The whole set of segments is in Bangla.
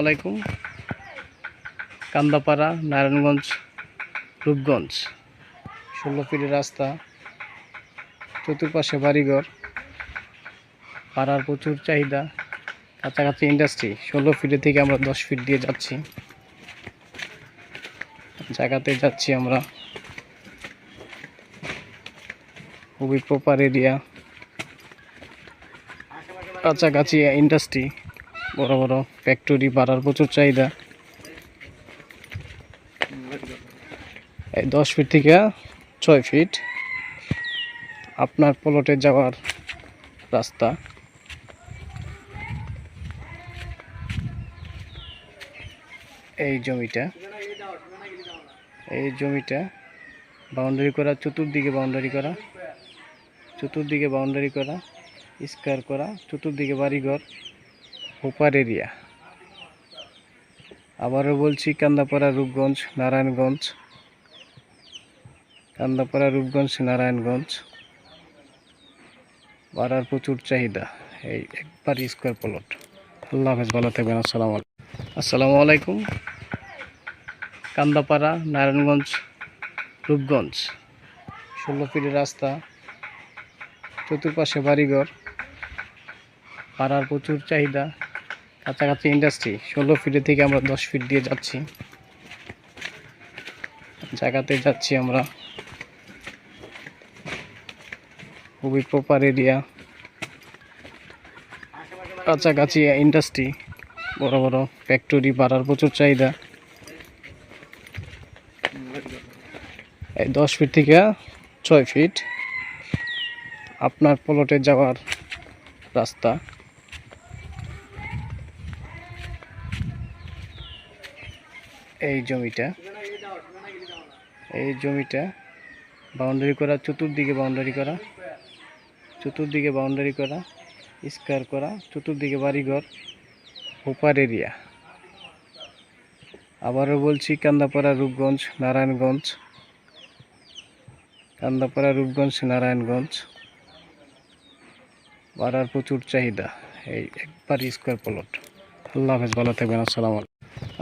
আলাইকুম। কান্দাপাড়া, নারায়ণগঞ্জ, রূপগঞ্জ, 16 ফিটের রাস্তা, চতুর্পাশে বাড়িঘর, পাড়ার প্রচুর চাহিদা, কাছাকাছি ইন্ডাস্ট্রি। 16 ফিটের থেকে আমরা 10 ফিট দিয়ে যাচ্ছি, জায়গাতে যাচ্ছি আমরা। খুবই প্রপার এরিয়া, কাছাকাছি ইন্ডাস্ট্রি, বড় বড় ফ্যাক্টরি, পাড়ার প্রচুর চাহিদা। 10 ফিট থেকে 6 ফিট আপনার প্লটে যাওয়ার রাস্তা। এই জমিটা বাউন্ডারি করা, চতুর্দিকে বাউন্ডারি করা, স্কয়ার করা, চতুর্দিকে বাড়িঘর, ওপার এরিয়া। আবারও বলছি, কান্দাপাড়া, রূপগঞ্জ, নারায়ণগঞ্জ, পাড়ার প্রচুর চাহিদা। এই একবার স্কয়ার প্লট। আল্লাহ হাফেজ, ভালো থাকবেন। আসসালামু আলাইকুম। কান্দাপাড়া, নারায়ণগঞ্জ, রূপগঞ্জ, 16 ফিটের রাস্তা, চতুর্পাশে বাড়িঘর, পাড়ার প্রচুর চাহিদা, কাছাকাছি ইন্ডাস্ট্রি। 16 ফিটের থেকে আমরা 10 ফিট দিয়ে যাচ্ছি, জায়গাতে যাচ্ছি আমরা। খুবই প্রপার এরিয়া, কাছাকাছি ইন্ডাস্ট্রি, বড় বড় ফ্যাক্টরি, পাড়ার প্রচুর চাহিদা। 10 ফিট থেকে 6 ফিট আপনার প্লটে যাওয়ার রাস্তা। এই জমিটা বাউন্ডারি করা, চতুর্দিকে বাউন্ডারি করা, স্কয়ার করা, চতুর্দিকে বাড়িঘর, ওপার এরিয়া। আবারও বলছি, কান্দাপাড়া, রূপগঞ্জ, নারায়ণগঞ্জ, পাড়ার প্রচুর চাহিদা। এই একবার স্কয়ার প্লট। আল্লাহ হাফেজ, ভালো থাকবেন।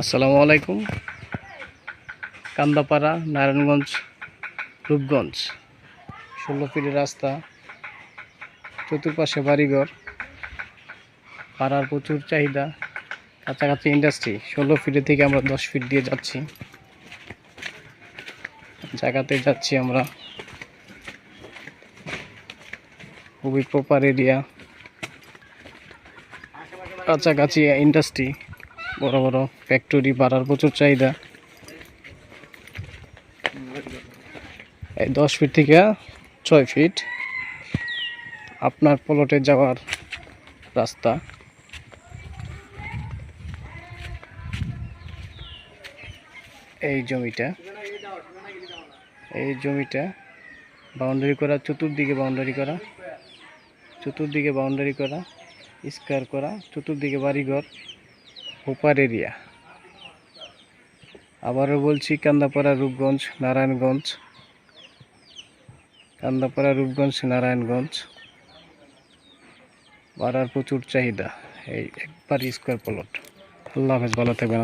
আসসালামু আলাইকুম। কান্দাপাড়া, নারায়ণগঞ্জ, রূপগঞ্জ, 16 ফিটের রাস্তা, চতুর্পাশে বাড়িঘর, পাড়ার প্রচুর চাহিদা, কাছাকাছি ইন্ডাস্ট্রি। 16 ফিটের থেকে আমরা 10 ফিট দিয়ে যাচ্ছি, জায়গাতে যাচ্ছি আমরা। খুবই প্রপার এরিয়া, কাছাকাছি ইন্ডাস্ট্রি, বড় বড় ফ্যাক্টরি, পাড়ার প্রচুর চাহিদা। 10 ফিট থেকে 6 ফিট আপনার প্লটে যাওয়ার রাস্তা। এই জমিটা বাউন্ডারি করা, চতুর্দিকে বাউন্ডারি করা, স্কয়ার করা, চতুর্দিকে বাড়িঘর, ওপার এরিয়া। আবারও বলছি, কান্দাপাড়া, রূপগঞ্জ, নারায়ণগঞ্জ, পাড়ার প্রচুর চাহিদা। এই একবার স্কয়ার প্লট। আল্লাহ হাফেজ, ভালো থাকবেন।